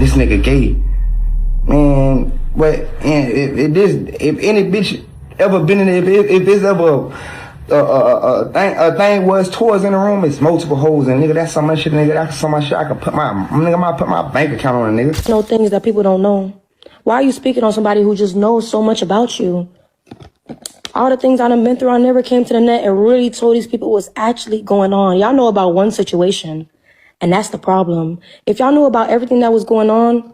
this nigga gay. Man, but if any bitch ever been in it, if there's ever a thing was toys in the room, it's multiple holes, and nigga, that's so much shit, nigga. That's so much shit I could put my bank account on a nigga. No things that people don't know. Why are you speaking on somebody who just knows so much about you? All the things I done been through, I never came to the net and really told these people what's actually going on. Y'all know about one situation, and that's the problem. If y'all knew about everything that was going on,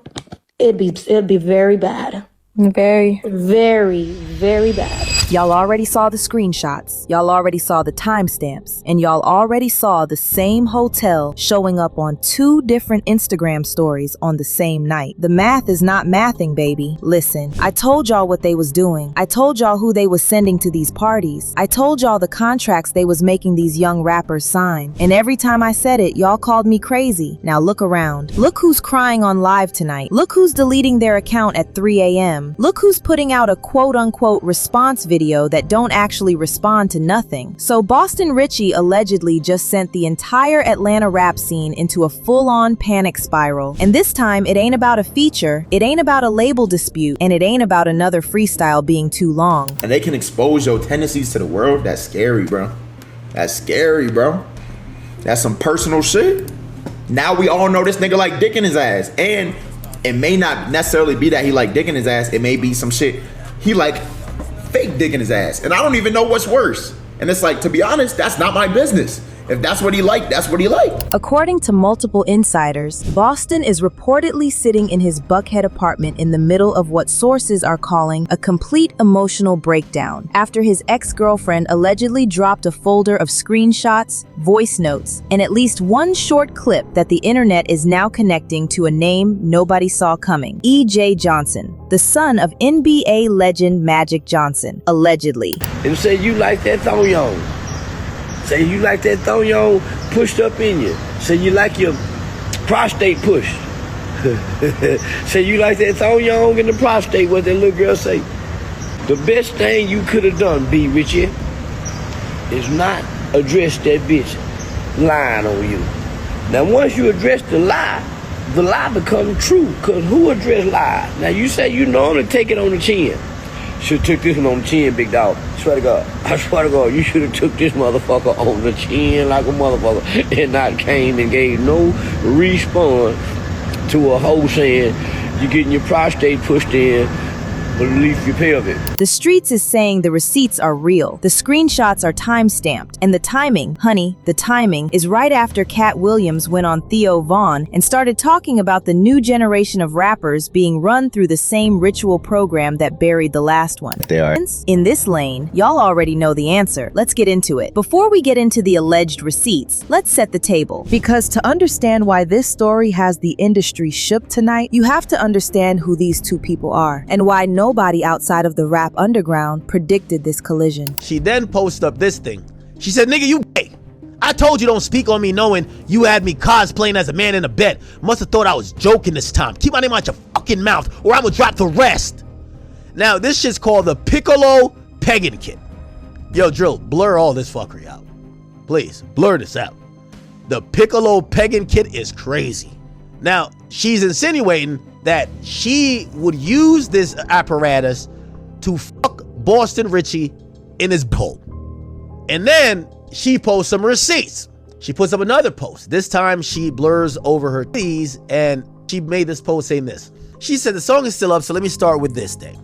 it'd be very bad. Very, very bad. Y'all already saw the screenshots, y'all already saw the timestamps, and y'all already saw the same hotel showing up on 2 different Instagram stories on the same night. The math is not mathing, baby. Listen, I told y'all what they was doing. I told y'all who they was sending to these parties. I told y'all the contracts they was making these young rappers sign. And every time I said it, y'all called me crazy. Now look around. Look who's crying on live tonight. Look who's deleting their account at 3 a.m. Look who's putting out a quote-unquote response video that don't actually respond to nothing. So Boston Richey allegedly just sent the entire Atlanta rap scene into a full-on panic spiral. And this time, it ain't about a feature, it ain't about a label dispute, and it ain't about another freestyle being too long. And they can expose your tendencies to the world. That's scary, bro. That's scary, bro. That's some personal shit. Now we all know this nigga like dick in his ass. And it may not necessarily be that he like dick in his ass. It may be some shit he like fake dick in his ass. And I don't even know what's worse. And it's like, to be honest, that's not my business. If that's what he liked, that's what he liked. According to multiple insiders, Boston is reportedly sitting in his Buckhead apartment in the middle of what sources are calling a complete emotional breakdown after his ex-girlfriend allegedly dropped a folder of screenshots, voice notes, and at least one short clip that the internet is now connecting to a name nobody saw coming. E.J. Johnson, the son of NBA legend Magic Johnson, allegedly. And say you like that thong-yong. Say you like that thong-yong pushed up in you. Say you like your prostate pushed. Say you like that thong-yong in the prostate, what that little girl say. The best thing you could have done, B. Richey, is not address that bitch lying on you. Now once you address the lie becomes true, because who addressed lie? Now you say you normally take it on the chin. Should've took this one on the chin, big dog. Swear to God. I swear to God, you should have took this motherfucker on the chin like a motherfucker and not came and gave no response to a hoe saying you're getting your prostate pushed in, but at least you pay of it. The streets is saying the receipts are real, the screenshots are time-stamped, and the timing, honey, the timing, is right after Katt Williams went on Theo Von and started talking about the new generation of rappers being run through the same ritual program that buried the last one. They are. In this lane, y'all already know the answer. Let's get into it. Before we get into the alleged receipts, let's set the table. Because to understand why this story has the industry shook tonight, you have to understand who these two people are, and why nobody outside of the rap underground predicted this collision. She then posted up this thing. She said, nigga, you gay. I told you don't speak on me knowing you had me cosplaying as a man in a bed. Must have thought I was joking this time. Keep my name out your fucking mouth or I'm gonna drop the rest. Now, this shit's called the Piccolo Pegging Kit. Yo, Drill, blur all this fuckery out. Please, blur this out. The Piccolo Pegging Kit is crazy. Now, she's insinuating that she would use this apparatus to fuck Boston Richey in his bowl. And then she posts some receipts. She puts up another post. This time she blurs over her titties and she made this post saying this. She said, the song is still up, so let me start with this thing.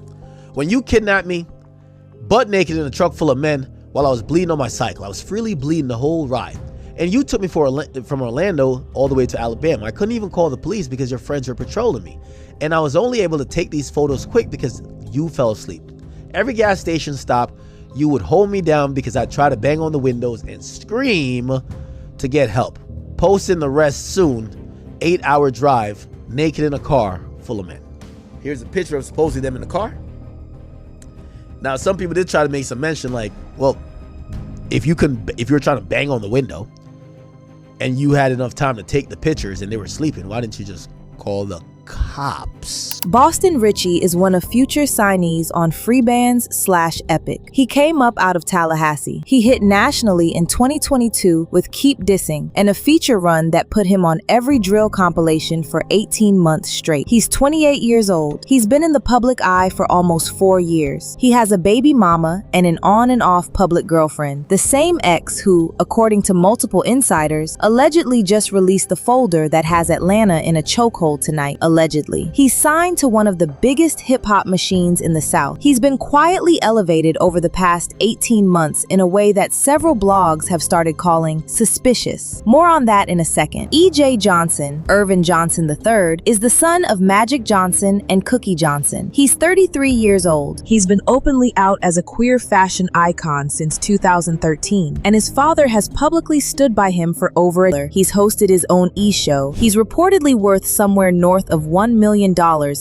When you kidnapped me, butt naked in a truck full of men while I was bleeding on my cycle. I was freely bleeding the whole ride. And you took me from Orlando all the way to Alabama. I couldn't even call the police because your friends were patrolling me. And I was only able to take these photos quick because you fell asleep. Every gas station stop, you would hold me down because I'd try to bang on the windows and scream to get help. Posting the rest soon. 8-hour drive, naked in a car full of men. Here's a picture of supposedly them in the car. Now, some people did try to make some mention like, well, if you were trying to bang on the window and you had enough time to take the pictures and they were sleeping, why didn't you just call the cops? cops. Boston Richey is one of future signees on Freebands/Epic. He came up out of Tallahassee. He hit nationally in 2022 with Keep Dissing and a feature run that put him on every drill compilation for 18 months straight. He's 28 years old. He's been in the public eye for almost 4 years. He has a baby mama and an on and off public girlfriend, the same ex who, according to multiple insiders, allegedly just released the folder that has Atlanta in a chokehold tonight, allegedly. He's signed to one of the biggest hip-hop machines in the South. He's been quietly elevated over the past 18 months in a way that several blogs have started calling suspicious. More on that in a second. E.J. Johnson, Irvin Johnson III, is the son of Magic Johnson and Cookie Johnson. He's 33 years old. He's been openly out as a queer fashion icon since 2013, and his father has publicly stood by him for over a year. He's hosted his own e-show. He's reportedly worth somewhere north of $1 million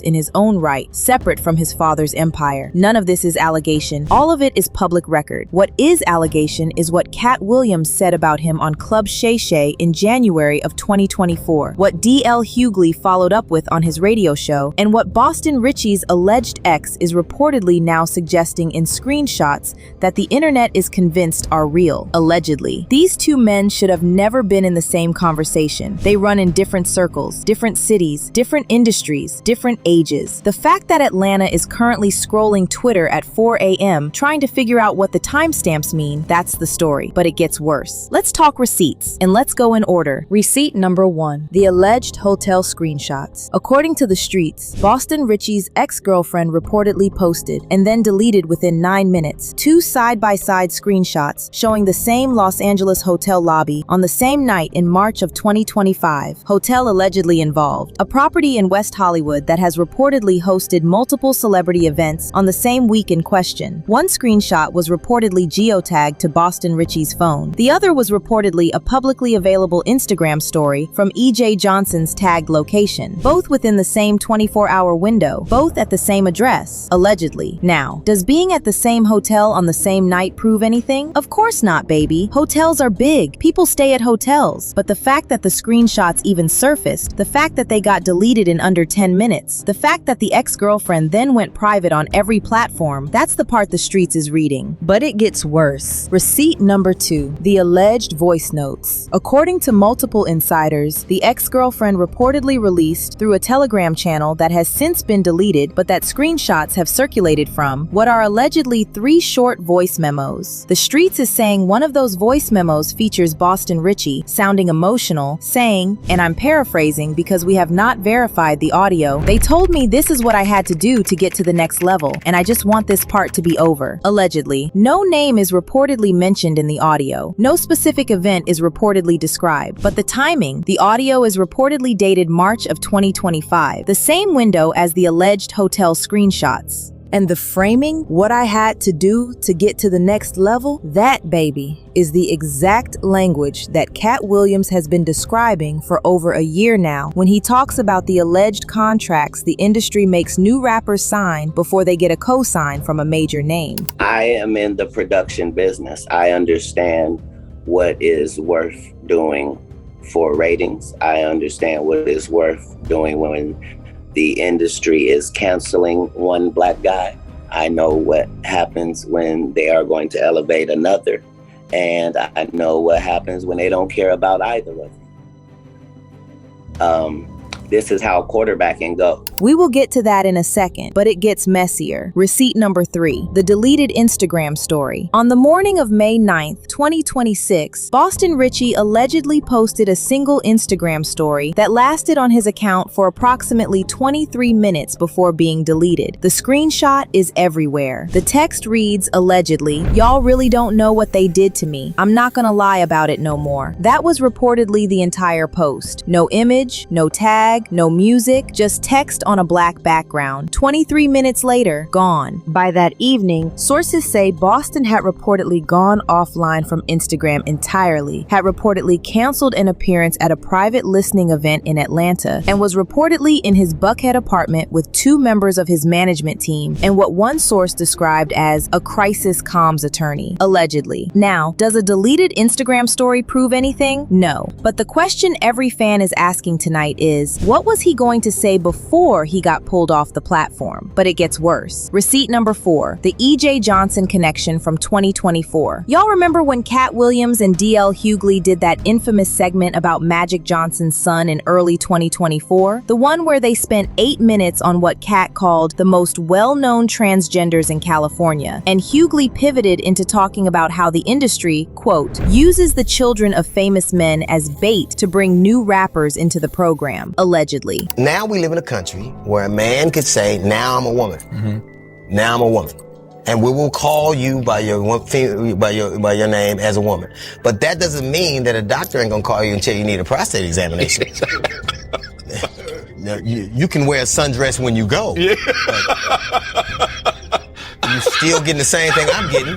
in his own right, separate from his father's empire. None of this is allegation. All of it is public record. What is allegation is what Katt Williams said about him on Club Shay Shay in January of 2024, what D.L. Hughley followed up with on his radio show, and what Boston Richey's alleged ex is reportedly now suggesting in screenshots that the internet is convinced are real, allegedly. These two men should have never been in the same conversation. They run in different circles, different cities, different industries, different ages. The fact that Atlanta is currently scrolling Twitter at 4 a.m. trying to figure out what the timestamps mean, that's the story. But it gets worse. Let's talk receipts, and let's go in order. Receipt number 1, the alleged hotel screenshots. According to the streets, Boston Richey's ex-girlfriend reportedly posted and then deleted within 9 minutes 2 side-by-side screenshots showing the same Los Angeles hotel lobby on the same night in March of 2025. Hotel allegedly involved. A property in West Hollywood that has reportedly hosted multiple celebrity events on the same week in question. One screenshot was reportedly geotagged to Boston Richey's phone. The other was reportedly a publicly available Instagram story from E.J. Johnson's tagged location, both within the same 24-hour window, both at the same address, allegedly. Now, does being at the same hotel on the same night prove anything? Of course not, baby. Hotels are big. People stay at hotels. But the fact that the screenshots even surfaced, the fact that they got deleted in under 10 minutes, the fact that the ex-girlfriend then went private on every platform, that's the part the streets is reading. But it gets worse. Receipt number 2, the alleged voice notes. According to multiple insiders, the ex-girlfriend reportedly released through a Telegram channel that has since been deleted, but that screenshots have circulated from, what are allegedly 3 short voice memos. The streets is saying one of those voice memos features Boston Richey sounding emotional, saying, and I'm paraphrasing because we have not verified the audio, "They told me this is what I had to do to get to the next level, and I just want this part to be over." Allegedly. No name is reportedly mentioned in the audio. No specific event is reportedly described, but the timing, the audio is reportedly dated March of 2025, the same window as the alleged hotel screenshots. And the framing, what I had to do to get to the next level, that, baby, is the exact language that Katt Williams has been describing for over a year now when he talks about the alleged contracts the industry makes new rappers sign before they get a cosign from a major name. I am in the production business. I understand what is worth doing for ratings. I understand what is worth doing when the industry is canceling one black guy. I know what happens when they are going to elevate another. And I know what happens when they don't care about either of them. This is how quarterbacking goes. We will get to that in a second, but it gets messier. Receipt number 3, the deleted Instagram story. On the morning of May 9th, 2026, Boston Richey allegedly posted a single Instagram story that lasted on his account for approximately 23 minutes before being deleted. The screenshot is everywhere. The text reads, allegedly, "Y'all really don't know what they did to me. I'm not gonna lie about it no more." That was reportedly the entire post. No image, no tag, no music, just text on a black background. 23 minutes later, gone. By that evening, sources say Boston had reportedly gone offline from Instagram entirely, had reportedly canceled an appearance at a private listening event in Atlanta, and was reportedly in his Buckhead apartment with 2 members of his management team and what one source described as a crisis comms attorney, allegedly. Now, does a deleted Instagram story prove anything? No. But the question every fan is asking tonight is, What was he going to say before he got pulled off the platform? But it gets worse. Receipt number 4, the E.J. Johnson connection from 2024. Y'all remember when Katt Williams and D.L. Hughley did that infamous segment about Magic Johnson's son in early 2024? The one where they spent 8 minutes on what Katt called the most well-known transgenders in California, and Hughley pivoted into talking about how the industry, quote, uses the children of famous men as bait to bring new rappers into the program, allegedly. Now we live in a country where a man could say, now I'm a woman. Mm-hmm. Now I'm a woman. And we will call you by your name as a woman. But that doesn't mean that a doctor ain't gonna call you until you need a prostate examination. You can wear a sundress when you go. Yeah. You still getting the same thing I'm getting.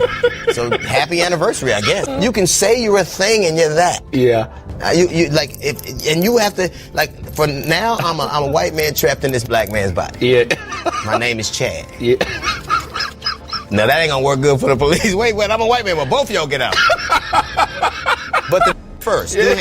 So happy anniversary, I guess. You can say you're a thing and you're that. Yeah. You like and you have to like for now I'm a white man trapped in this black man's body. Yeah. My name is Chad. Yeah. Now that ain't gonna work good for the police. Wait, I'm a white man, but both of y'all get out. But the first. Yeah.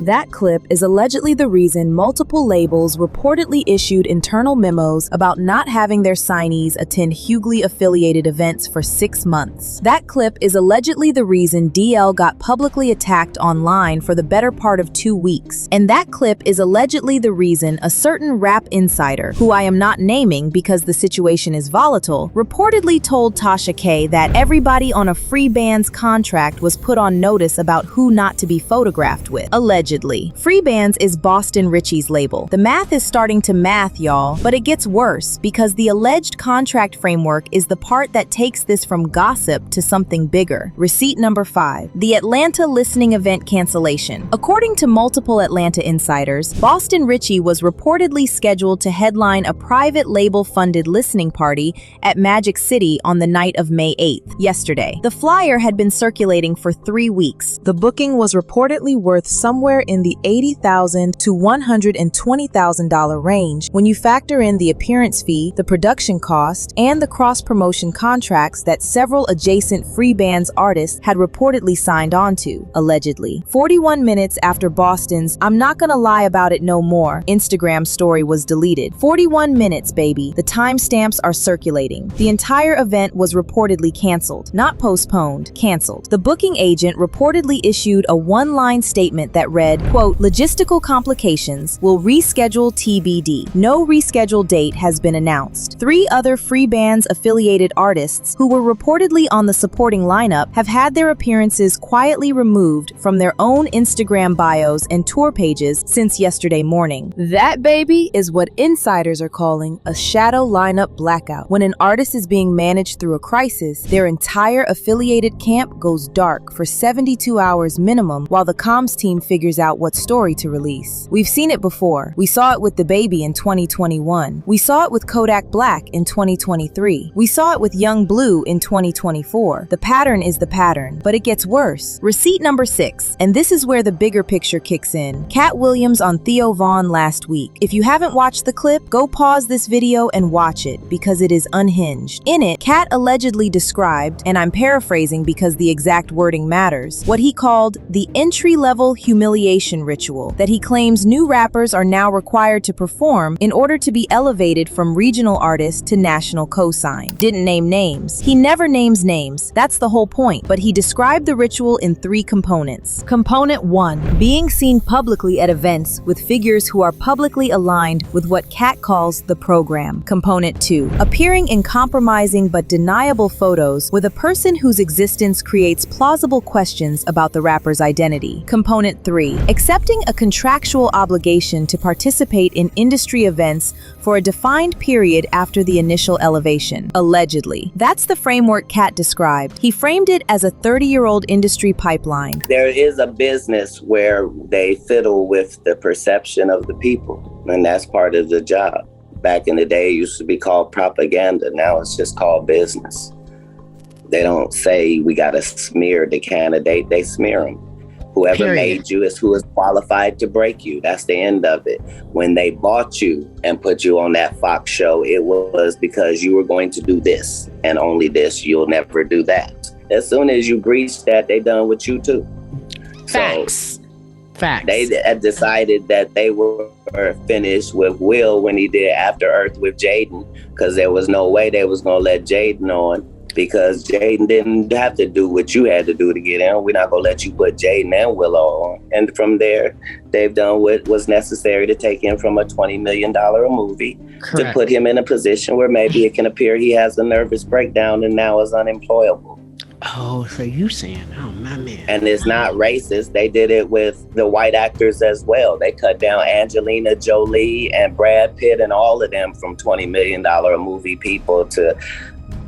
That clip is allegedly the reason multiple labels reportedly issued internal memos about not having their signees attend Hughley-affiliated events for 6 months. That clip is allegedly the reason DL got publicly attacked online for the better part of 2 weeks. And that clip is allegedly the reason a certain rap insider, who I am not naming because the situation is volatile, reportedly told Tasha K that everybody on a free band's contract was put on notice about who not to be photographed with, allegedly. Free Bands is Boston Richey's label. The math is starting to math, y'all, but it gets worse because the alleged contract framework is the part that takes this from gossip to something bigger. Receipt number 5, the Atlanta listening event cancellation. According to multiple Atlanta insiders, Boston Richey was reportedly scheduled to headline a private label-funded listening party at Magic City on the night of May 8th, yesterday. The flyer had been circulating for 3 weeks. The booking was reportedly worth somewhere in the $80,000 to $120,000 range when you factor in the appearance fee, the production cost, and the cross-promotion contracts that several adjacent Free Bands artists had reportedly signed onto, allegedly. 41 minutes after Boston's "I'm not gonna lie about it no more" Instagram story was deleted. 41 minutes, baby. The timestamps are circulating. The entire event was reportedly canceled, not postponed, canceled. The booking agent reportedly issued a one-line statement that read, quote, "Logistical complications, will reschedule TBD. No rescheduled date has been announced." 3 other Free Bands affiliated artists who were reportedly on the supporting lineup have had their appearances quietly removed from their own Instagram bios and tour pages since yesterday morning. That, baby, is what insiders are calling a shadow lineup blackout. When an artist is being managed through a crisis, their entire affiliated camp goes dark for 72 hours minimum while the comms team figures out what story to release. We've seen it before. We saw it with DaBaby in 2021. We saw it with Kodak Black in 2023. We saw it with Young Blue in 2024. The pattern is the pattern, but it gets worse. Receipt number 6, and this is where the bigger picture kicks in. Katt Williams on Theo Von last week. If you haven't watched the clip, go pause this video and watch it because it is unhinged. In it, Katt allegedly described, and I'm paraphrasing because the exact wording matters, what he called the entry-level humiliation ritual that he claims new rappers are now required to perform in order to be elevated from regional artist to national cosign. Didn't name names. He never names names. That's the whole point. But he described the ritual in 3 components. Component 1, being seen publicly at events with figures who are publicly aligned with what Katt calls the program. Component 2, appearing in compromising but deniable photos with a person whose existence creates plausible questions about the rapper's identity. Component 3, accepting a contractual obligation to participate in industry events for a defined period after the initial elevation, allegedly. That's the framework Katt described. He framed it as a 30-year-old industry pipeline. There is a business where they fiddle with the perception of the people, and that's part of the job. Back in the day, it used to be called propaganda. Now it's just called business. They don't say we got to smear the candidate, they smear them. Whoever made you is who is qualified to break you. That's the end of it. When they bought you and put you on that Fox show, it was because you were going to do this and only this. You'll never do that. As soon as you breach that, they done with you too. Facts. Facts. They had decided that they were finished with Will when he did After Earth with Jaden, because there was no way they was going to let Jaden on, because Jaden didn't have to do what you had to do to get in. We're not going to let you put Jaden and Willow on. And from there, they've done what was necessary to take him from a $20 million a movie to put him in a position where maybe it can appear he has a nervous breakdown and now is unemployable. Oh, so you saying, oh, my man. And it's not racist. They did it with the white actors as well. They cut down Angelina Jolie and Brad Pitt and all of them from $20 million a movie people to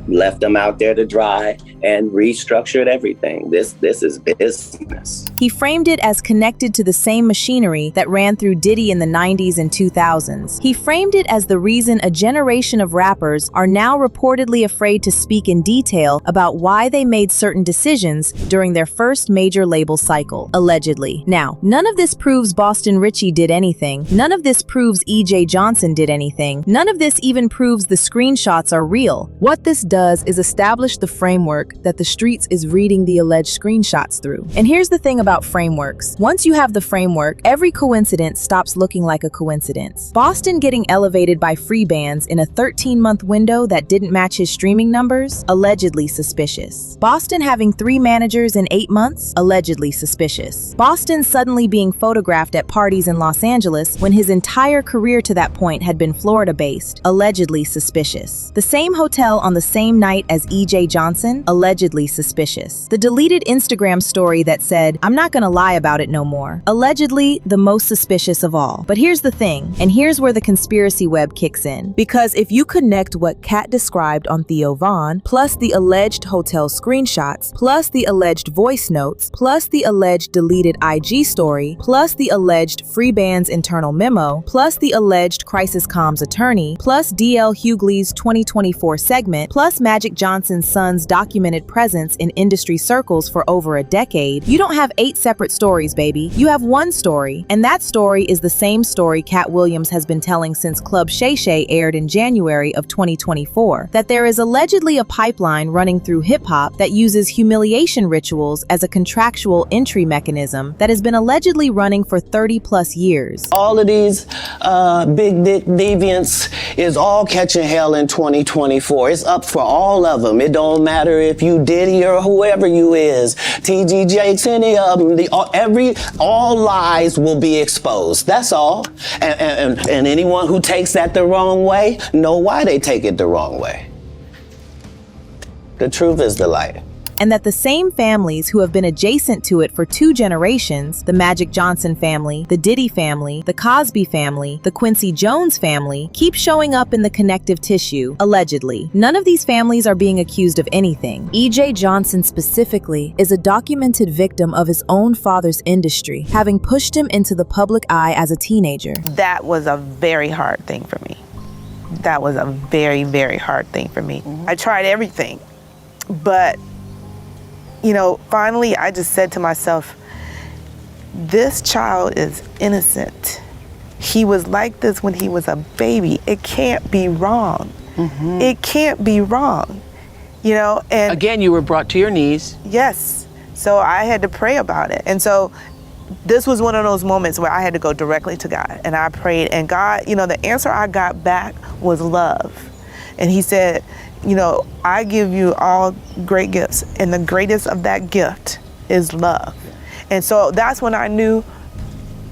left them out there to dry and restructured everything. This is business. He framed it as connected to the same machinery that ran through Diddy in the 90s and 2000s. He framed it as the reason a generation of rappers are now reportedly afraid to speak in detail about why they made certain decisions during their first major label cycle, allegedly. Now, none of this proves Boston Richey did anything. None of this proves E.J. Johnson did anything. None of this even proves the screenshots are real. What this does is establish the framework that the streets is reading the alleged screenshots through. And here's the thing about frameworks. Once you have the framework, every coincidence stops looking like a coincidence. Boston getting elevated by free bands in a 13-month window that didn't match his streaming numbers? Allegedly suspicious. Boston having 3 managers in 8 months? Allegedly suspicious. Boston suddenly being photographed at parties in Los Angeles when his entire career to that point had been Florida-based? Allegedly suspicious. The same hotel on the same night as E.J. Johnson? Allegedly suspicious. The deleted Instagram story that said, "I'm not gonna lie about it no more." Allegedly the most suspicious of all. But here's the thing, and here's where the conspiracy web kicks in. Because if you connect what Katt described on Theo Von, plus the alleged hotel screenshots, plus the alleged voice notes, plus the alleged deleted IG story, plus the alleged free band's internal memo, plus the alleged Crisis Comms attorney, plus DL Hughley's 2024 segment, plus Magic Johnson's son's documented presence in industry circles for over a decade, you don't have 8 separate stories, baby. You have one story, and that story is the same story Katt Williams has been telling since Club Shay Shay aired in January of 2024, that there is allegedly a pipeline running through hip-hop that uses humiliation rituals as a contractual entry mechanism that has been allegedly running for 30+ years. All of these big dick deviants is all catching hell in 2024. It's up for all of them. It don't matter if you Diddy or whoever you is, TG Jakes, any of them. All lies will be exposed. That's all. And anyone who takes that the wrong way, know why they take it the wrong way. The truth is the light. And that the same families who have been adjacent to it for 2 generations, the Magic Johnson family, the Diddy family, the Cosby family, the Quincy Jones family, keep showing up in the connective tissue, allegedly. None of these families are being accused of anything. E.J. Johnson specifically is a documented victim of his own father's industry, having pushed him into the public eye as a teenager. That was a very hard thing for me. That was a very, very hard thing for me. I tried everything, but finally I just said to myself, this child is innocent. He was like this when he was a baby. It can't be wrong. It can't be wrong. And again, you were brought to your knees. Yes. So I had to pray about it. And so this was one of those moments where I had to go directly to God. And I prayed, and God, the answer I got back was love. And he said, I give you all great gifts, and the greatest of that gift is love. And so that's when I knew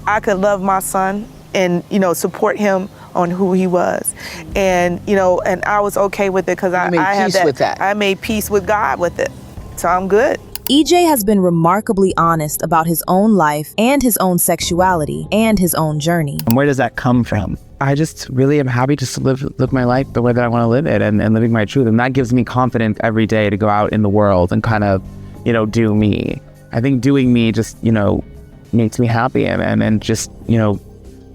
I could love my son and, support him on who he was. And, and I was okay with it because I had that. I made peace with God with it. So I'm good. EJ has been remarkably honest about his own life and his own sexuality and his own journey. And where does that come from? I just really am happy to live my life the way that I want to live it and living my truth. And that gives me confidence every day to go out in the world and kind of, do me. I think doing me just, makes me happy and just,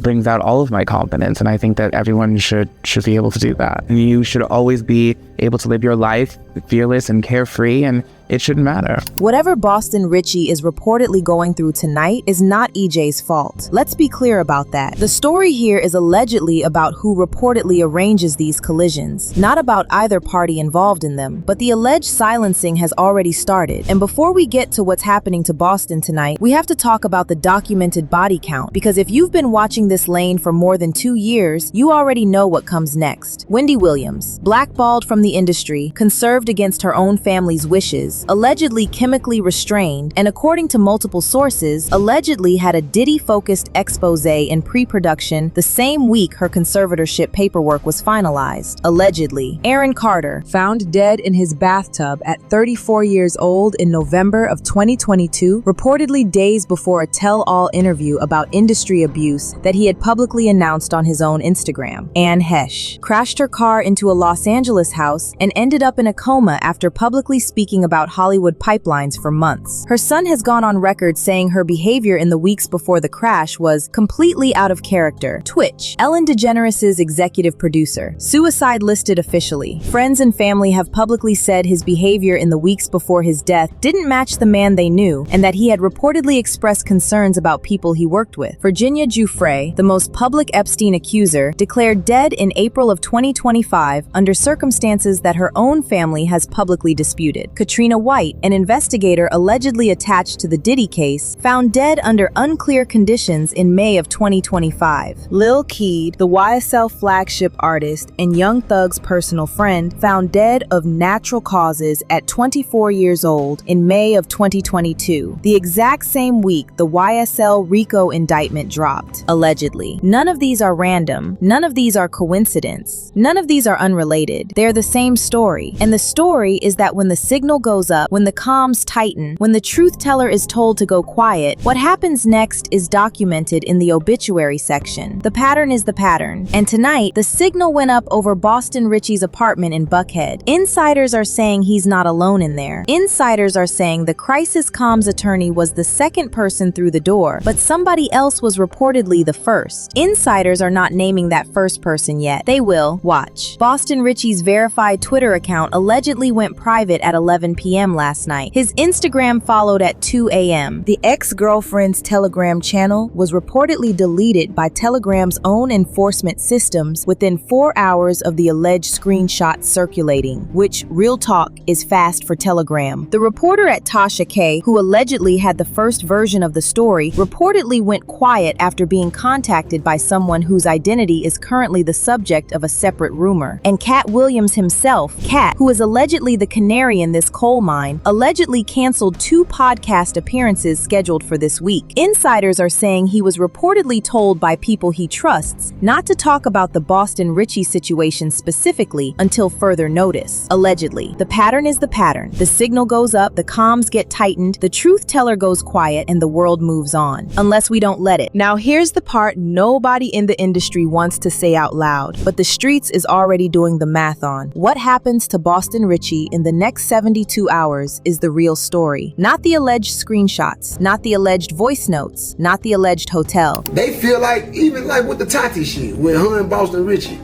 brings out all of my confidence. And I think that everyone should be able to do that. And you should always be able to live your life fearless and carefree. And it shouldn't matter. Whatever Boston Richey is reportedly going through tonight is not EJ's fault. Let's be clear about that. The story here is allegedly about who reportedly arranges these collisions, not about either party involved in them, but the alleged silencing has already started. And before we get to what's happening to Boston tonight, we have to talk about the documented body count, because if you've been watching this lane for more than 2 years, you already know what comes next. Wendy Williams, blackballed from the industry, conserved against her own family's wishes, allegedly chemically restrained, and according to multiple sources, allegedly had a Diddy-focused expose in pre-production the same week her conservatorship paperwork was finalized. Allegedly. Aaron Carter, found dead in his bathtub at 34 years old in November of 2022, reportedly days before a tell-all interview about industry abuse that he had publicly announced on his own Instagram. Anne Hesh crashed her car into a Los Angeles house and ended up in a coma after publicly speaking about Hollywood pipelines for months. Her son has gone on record saying her behavior in the weeks before the crash was completely out of character. Twitch, Ellen DeGeneres' executive producer, suicide listed officially. Friends and family have publicly said his behavior in the weeks before his death didn't match the man they knew, and that he had reportedly expressed concerns about people he worked with. Virginia Giuffre, the most public Epstein accuser, declared dead in April of 2025 under circumstances that her own family has publicly disputed. Katrina White, an investigator allegedly attached to the Diddy case, found dead under unclear conditions in May of 2025. Lil Keed, the YSL flagship artist and Young Thug's personal friend, found dead of natural causes at 24 years old in May of 2022. The exact same week the YSL RICO indictment dropped, allegedly. None of these are random. None of these are coincidence. None of these are unrelated. They're the same story. And the story is that when the signal goes up, when the comms tighten, when the truth teller is told to go quiet, what happens next is documented in the obituary section. The pattern is the pattern. And tonight, the signal went up over Boston Richey's apartment in Buckhead. Insiders are saying he's not alone in there. Insiders are saying the crisis comms attorney was the second person through the door, but somebody else was reportedly the first. Insiders are not naming that first person yet. They will. Watch. Boston Richey's verified Twitter account allegedly went private at 11 p.m. last night. His Instagram followed at 2 a.m. The ex-girlfriend's Telegram channel was reportedly deleted by Telegram's own enforcement systems within 4 hours of the alleged screenshots circulating, which, real talk, is fast for Telegram. The reporter at Tasha K, who allegedly had the first version of the story, reportedly went quiet after being contacted by someone whose identity is currently the subject of a separate rumor. And Katt Williams himself, Katt, who is allegedly the canary in this coal mine, allegedly canceled 2 podcast appearances scheduled for this week. Insiders are saying he was reportedly told by people he trusts not to talk about the Boston Richey situation specifically until further notice. Allegedly. The pattern is the pattern. The signal goes up, the comms get tightened, the truth teller goes quiet, and the world moves on. Unless we don't let it. Now here's the part nobody in the industry wants to say out loud, but the streets is already doing the math on. What happens to Boston Richey in the next 72 hours is the real story. Not the alleged screenshots, not the alleged voice notes, not the alleged hotel. They feel like, even like with the Tati shit, with her and Boston Richey,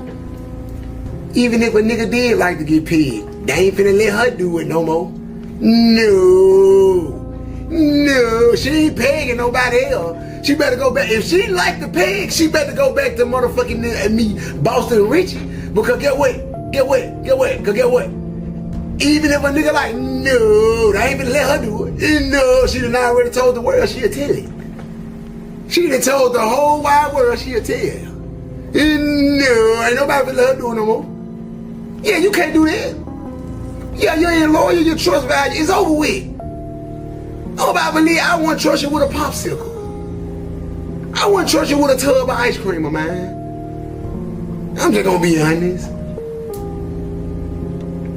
even if a nigga did like to get paid, they ain't finna let her do it no more. No, she ain't pegging nobody else. She better go back. If she like the peg, she better go back to motherfucking me, Boston Richey. Because get what? Cause get what? Even if a nigga like, no, they ain't finna let her do it. No, she done already told the world she'll tell it. She done told the whole wide world she'll tell. No, ain't nobody finna let her do it no more. Yeah, you can't do that. Yeah, you ain't loyal, your trust value is over with. Nobody believe I wouldn't trust you with a popsicle. I wouldn't trust you with a tub of ice cream, my man. I'm just gonna be honest.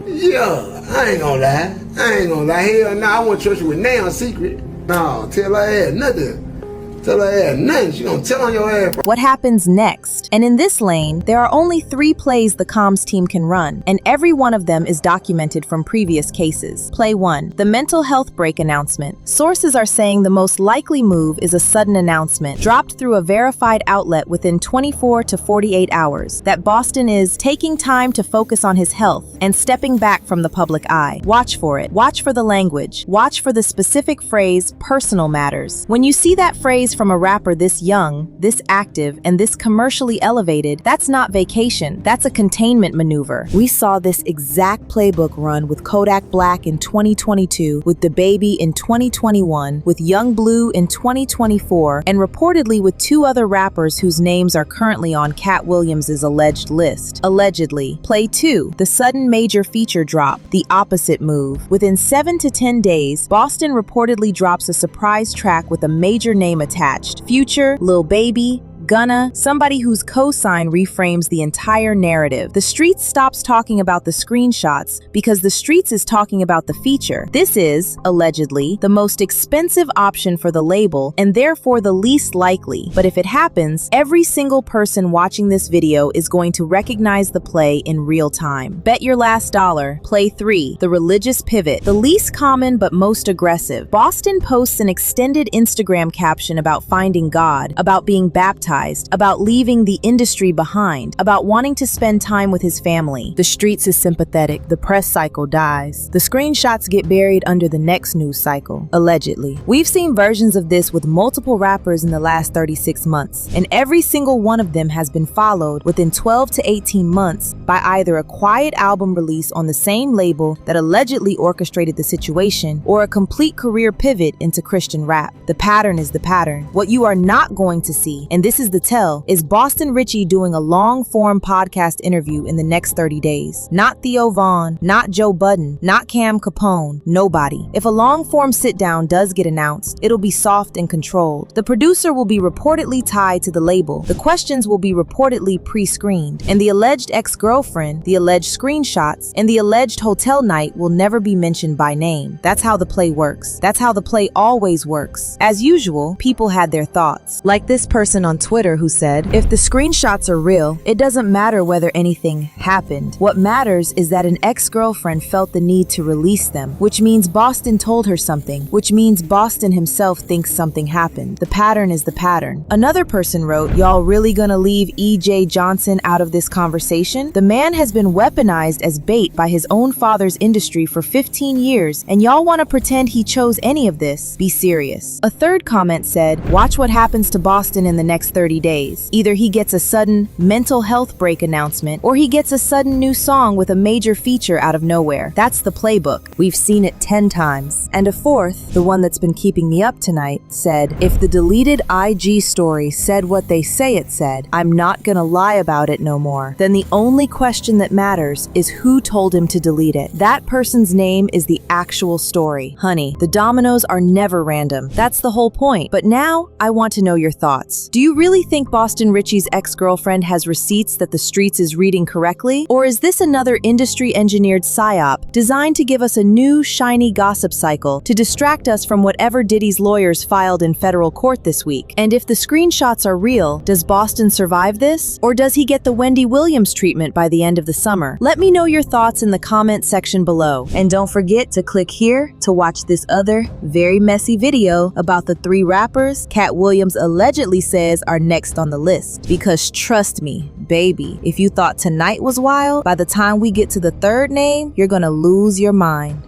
Yeah, I ain't gonna lie. Hell no, I wouldn't trust you with nail secret. No, tell her ass nothing. Tell her ass nothing. She gonna tell on your ass. What happens next? And in this lane, there are only 3 plays the comms team can run, and every one of them is documented from previous cases. Play 1, the mental health break announcement. Sources are saying the most likely move is a sudden announcement, dropped through a verified outlet within 24 to 48 hours, that Boston is taking time to focus on his health and stepping back from the public eye. Watch for it. Watch for the language. Watch for the specific phrase, personal matters. When you see that phrase from a rapper this young, this active, and this commercially elevated, that's not vacation, that's a containment maneuver. We saw this exact playbook run with Kodak Black in 2022, with DaBaby in 2021, with Young Blue in 2024, and reportedly with 2 other rappers whose names are currently on Katt Williams' alleged list. Allegedly. Play 2, the sudden major feature drop, the opposite move. Within 7 to 10 days, Boston reportedly drops a surprise track with a major name attached. Future, Lil Baby, Gunna, somebody whose cosign reframes the entire narrative. The streets stops talking about the screenshots because the streets is talking about the feature. This is, allegedly, the most expensive option for the label and therefore the least likely. But if it happens, every single person watching this video is going to recognize the play in real time. Bet your last dollar. Play 3, the religious pivot, the least common but most aggressive. Boston posts an extended Instagram caption about finding God, about being baptized, about leaving the industry behind, about wanting to spend time with his family. The streets is sympathetic, the press cycle dies. The screenshots get buried under the next news cycle, allegedly. We've seen versions of this with multiple rappers in the last 36 months, and every single one of them has been followed within 12 to 18 months by either a quiet album release on the same label that allegedly orchestrated the situation, or a complete career pivot into Christian rap. The pattern is the pattern. What you are not going to see, and this is the tell, is Boston Richey doing a long-form podcast interview in the next 30 days. Not Theo Vaughn, not Joe Budden, not Cam Capone, nobody. If a long-form sit-down does get announced, it'll be soft and controlled. The producer will be reportedly tied to the label. The questions will be reportedly pre-screened, and the alleged ex-girlfriend, the alleged screenshots, and the alleged hotel night will never be mentioned by name. That's how the play works. That's how the play always works. As usual, people had their thoughts. Like this person on Twitter who said, if the screenshots are real, it doesn't matter whether anything happened. What matters is that an ex-girlfriend felt the need to release them, which means Boston told her something, which means Boston himself thinks something happened. The pattern is the pattern. Another person wrote, y'all really gonna leave E.J. Johnson out of this conversation? The man has been weaponized as bait by his own father's industry for 15 years, and y'all wanna pretend he chose any of this? Be serious. A third comment said, watch what happens to Boston in the next 30 days. Either he gets a sudden mental health break announcement, or he gets a sudden new song with a major feature out of nowhere. That's the playbook. We've seen it 10 times. And a fourth, the one that's been keeping me up tonight, said, if the deleted IG story said what they say it said, I'm not gonna lie about it no more. Then the only question that matters is who told him to delete it. That person's name is the actual story. Honey, the dominoes are never random. That's the whole point. But now, I want to know your thoughts. Do you really think Boston Richey's ex-girlfriend has receipts that the streets is reading correctly? Or is this another industry-engineered psyop designed to give us a new, shiny gossip cycle to distract us from whatever Diddy's lawyers filed in federal court this week? And if the screenshots are real, does Boston survive this? Or does he get the Wendy Williams treatment by the end of the summer? Let me know your thoughts in the comment section below. And don't forget to click here to watch this other, very messy video about the 3 rappers Katt Williams allegedly says are next on the list. Because trust me, baby, if you thought tonight was wild, by the time we get to the 3rd name, you're gonna lose your mind.